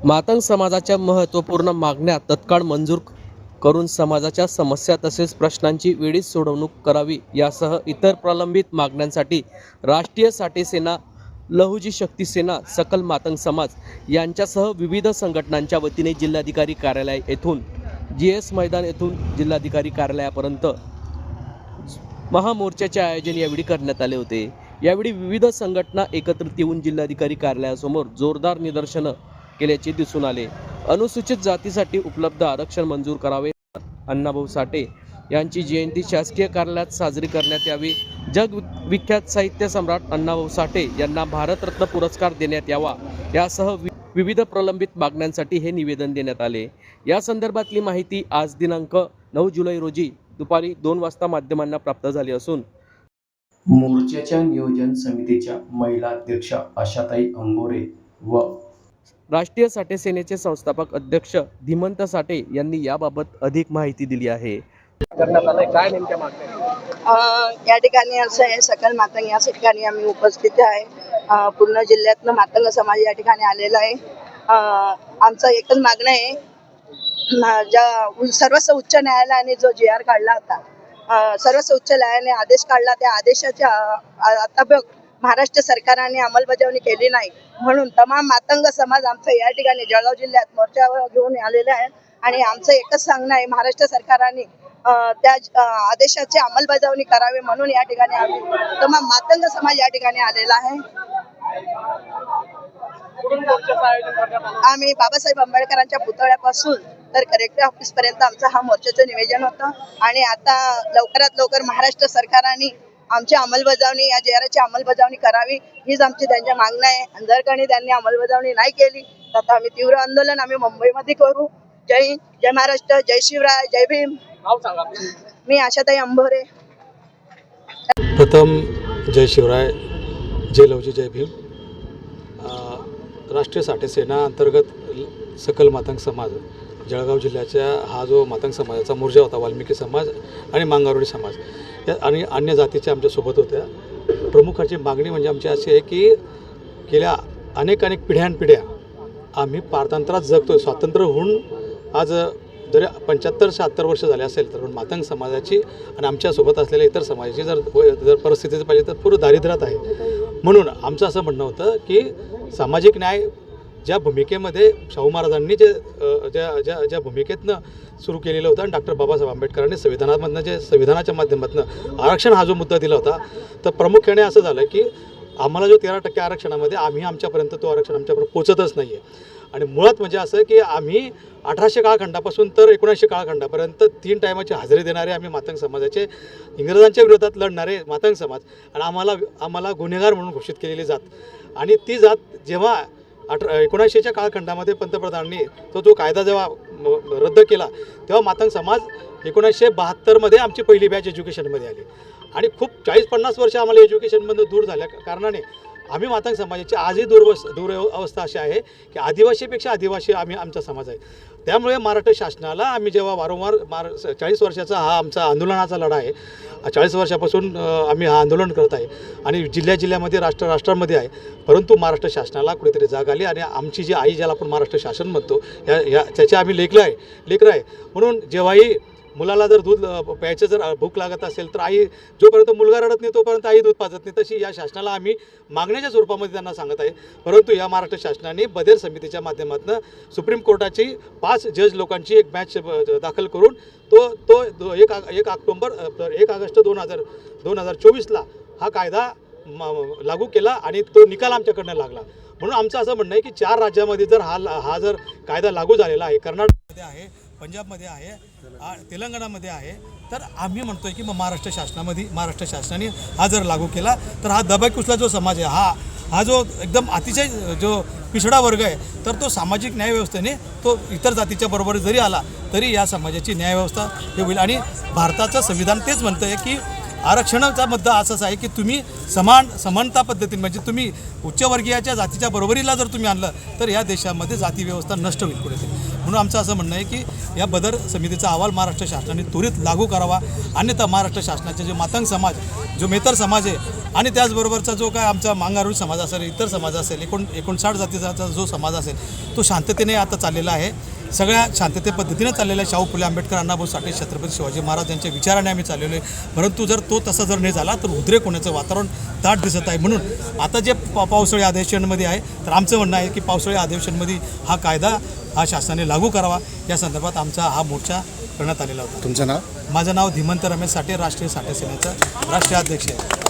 मातंग समाजाच्या महत्त्वपूर्ण मागण्या तत्काळ मंजूर करून समाजाच्या समस्या तसेच प्रश्नांची वेळीच सोडवणूक करावी यासह इतर प्रलंबित मागण्यांसाठी राष्ट्रीय साठे सेना, लहुजी शक्ती सेना, सकल मातंग समाज यांच्यासह विविध संघटनांच्या वतीने जिल्हाधिकारी कार्यालय येथून GS मैदान येथून जिल्हाधिकारी कार्यालयापर्यंत महामोर्चाचे आयोजन यावेळी करण्यात आले होते। यावेळी विविध संघटना एकत्रित येऊन जिल्हाधिकारी कार्यालयासमोर जोरदार निदर्शनं केल्याचे दिसून आले। अनुसूचित जातीसाठी उपलब्ध आरक्षण मंजूर करावे, अण्णाभाऊ साठे यांची जयंती शासकीय कार्यालयात साजरी करण्यात यावी, जगविख्यात साहित्य सम्राट अण्णाभाऊ साठे यांना भारतरत्न पुरस्कार देण्यात यावा यासह विविध प्रलंबित मागण्यांसाठी हे निवेदन देण्यात आले। या संदर्भातली माहिती आज दिनांक 9 जुलै रोजी दुपारी 2 वाजता माध्यमांना प्राप्त झाली असून मोर्चाच्या नियोजन समितीच्या महिला अध्यक्षा आशाताई अंबोरे व राष्ट्रीय साठे सेनेचे संस्थापक अध्यक्ष धीमंत साठे यांनी याबाबत अधिक माहिती दिली आहे। काय नेमक्या मागण्या या ठिकाणी असं आहे, सकल मातंग या ठिकाणी आम्ही उपस्थित आहे। पूर्ण जिल्ह्यातनं मातंग समाज या ठिकाणी आलेला आहे। आमचं एकच मागणं आहे, ज्या सर्वोच्च उच्च न्यायालयाने जो GR काढला होता, सर्वोच्च उच्च न्यायालयाने आदेश काढला, त्या आदेशाच्या आता महाराष्ट्र सरकारने अंमलबजावणी केली नाही, म्हणून तमाम मातंग समाज आमचं या ठिकाणी जळगाव जिल्ह्यात मोर्चावर घेऊन आलेले आहे। आणि आमचं एकच सांगणं आहे, महाराष्ट्र सरकारने त्या आदेशाची अंमलबजावणी करावी, म्हणून या ठिकाणी आम्ही तमाम मातंग समाज या ठिकाणी आलेला आहे। आम्ही बाबासाहेब आंबेडकरांच्या पुतळ्यापासून तर कलेक्टर ऑफिस पर्यंत आमचं हा मोर्चाचं नियोजन होतं। आणि आता लवकरात लवकर महाराष्ट्र सरकारने आमची अंमलबजावणी, या GRची अंमलबजावणी करावी, हीच आमची त्यांच्या मागणं आहे। जर काही त्यांनी अंमलबजावणी नाही केली तर आता आम्ही तीव्र आंदोलन मुंबईमध्ये करू। जय हिंद, जय महाराष्ट्र, जय शिवराय, जय भीम। मी आशाताई अंबोरे। प्रथम जय शिवराय, जय लवजी, जय भीम। राष्ट्रीय साठे सेना अंतर्गत सकल मातंग समाज जळगाव जिल्ह्याच्या हा जो मातंग समाजाचा मोर्चा होता, वाल्मिकी समाज आणि मांगारोडी समाज या आणि अन्य जातीच्या आमच्यासोबत होत्या। प्रमुखाची मागणी म्हणजे आमची अशी आहे की गेल्या अनेक पिढ्यानपिढ्या आम्ही पारतंत्र्यात जगतो। स्वातंत्र्य होऊन आज जरी 75-76 वर्ष झाले असेल तर मातंग समाजाची आणि आमच्यासोबत असलेल्या इतर समाजाची जर परिस्थितीचं पाहिजे तर पूर्ण दारिद्र्यात आहे। म्हणून आमचं असं म्हणणं होतं की सामाजिक न्याय ज्या भूमिकेमध्ये शाहू महाराजांनी ज्या भूमिकेतनं सुरू केलेलं होतं आणि डॉक्टर बाबासाहेब आंबेडकरांनी संविधानाच्या माध्यमातून आरक्षण हा जो मुद्दा दिला होता, तर प्रामुख्याने असं झालं की आम्हाला जो 13% आरक्षणामध्ये आमच्यापर्यंत तो आरक्षण आमच्यापर्यंत पोचतच नाही आहे। आणि मुळात म्हणजे असं की आम्ही 1800 काळखंडापासून तर 1900 काळखंडापर्यंत 3 टायमाची हजेरी देणारे आम्ही मातंग समाजाचे, इंग्रजांच्या विरोधात लढणारे मातंग समाज, आणि आम्हाला गुन्हेगार म्हणून घोषित केलेली जात। आणि ती जात जेव्हा 1900च्या काळखंडामध्ये पंतप्रधानांनी तो कायदा जेव्हा रद्द केला, तेव्हा मातंग समाज 1972मध्ये आमची पहिली बॅच एज्युकेशनमध्ये आली। आणि खूप 40-50 वर्ष आम्हाला एज्युकेशनमधून दूर झाल्या कारणाने आम्ही मातंग समाजाची आजही दूर अवस्था अशी आहे की आदिवासीपेक्षा आदिवासी आमचा समाज आहे। त्यामुळे महाराष्ट्र शासनाला आम्ही जेव्हा वारंवार 40 वर्षाचा हा आमचा आंदोलनाचा लढा आहे, 40 वर्षापासून आम्ही हा आंदोलन करत आहे आणि जिल्ह्यामध्ये राष्ट्रामध्ये आहे। परंतु महाराष्ट्र शासनाला कुठेतरी जाग आली आणि आमची जी आई, ज्याला आपण महाराष्ट्र शासन म्हणतो, त्याचे आम्ही लेकरं आहे। म्हणून जेव्हाही मुलाला जर दूध प्यायचं जर भूक लागत असेल तर आई, जोपर्यंत मुलगा रडत नाही तोपर्यंत आई दूध पाजत नाही, तशी या शासनाला आम्ही मागण्याच्या स्वरूपामध्ये त्यांना सांगत आहे। परंतु या महाराष्ट्र शासनाने बधेर समितीच्या माध्यमातून सुप्रीम कोर्टाची 5 जज लोकांची एक बॅच दाखल करून तो 1 ऑगस्ट 2024ला हा कायदा लागू केला आणि तो निकाल आमच्याकडनं लागला। म्हणून आमचं असं म्हणणं आहे की 4 राज्यामध्ये जर हा जर कायदा लागू झालेला आहे, कर्नाटकमध्ये आहे, पंजाबमध्ये आहे, तेलंगणामध्ये आहे, तर आम्ही म्हणतोय की महाराष्ट्र शासनाने हा जर लागू केला तर हा दबाकुचला जो समाज आहे, हा जो एकदम अतिशय जो पिछडा वर्ग आहे, तर तो सामाजिक न्यायव्यवस्थेने तो इतर जातीच्या बरोबर जरी आला तरी या समाजाची न्यायव्यवस्था हे होईल। आणि भारताचं संविधान तेच म्हणतं आहे की आरक्षणाचा मुद्दा असाच आहे की तुम्ही समानता पद्धतीने, म्हणजे तुम्ही उच्चवर्गीयाच्या जातीच्या बरोबरीला जर तुम्ही आणलं तर या देशामध्ये जाती व्यवस्था नष्ट होईल कुठेतरी। म्हणून आमचं असं म्हणणं आहे की या बदर समितीचा अहवाल महाराष्ट्र शासनाने त्वरित लागू करावा, अन्यथा महाराष्ट्र शासनाचे जे मातंग समाज, जो मेतर समाज आहे आणि त्याचबरोबरचा जो काय आमचा मांगारुळी समाज असेल, इतर समाज असेल, 59 जातीचा जो समाज असेल तो शांततेने आता चाललेला आहे, सगळ्या शांतते पद्धतीने चाललेला आहे. शाहू फुले आंबेडकर, अण्णाभाऊ साठे, छत्रपती शिवाजी महाराज यांच्या विचाराने आम्ही चाललेलो आहे. परंतु जर तो तसा जर नाही झाला तर उद्रेक होण्याचं वातावरण दाट दिसत आहे. म्हणून आता जे पावसाळी अधिवेशनमध्ये आहे तर आमचं म्हणणं आहे की पावसाळी अधिवेशनमध्ये हा कायदा हा शासनाने लागू करावा, या संदर्भात आमचा हा मोर्चा करण्यात आलेला होता. तुमचं नाव? माझं नाव धीमंत रमेश साठे, राष्ट्रीय साठे सेनेचा राष्ट्रीय अध्यक्ष आहे.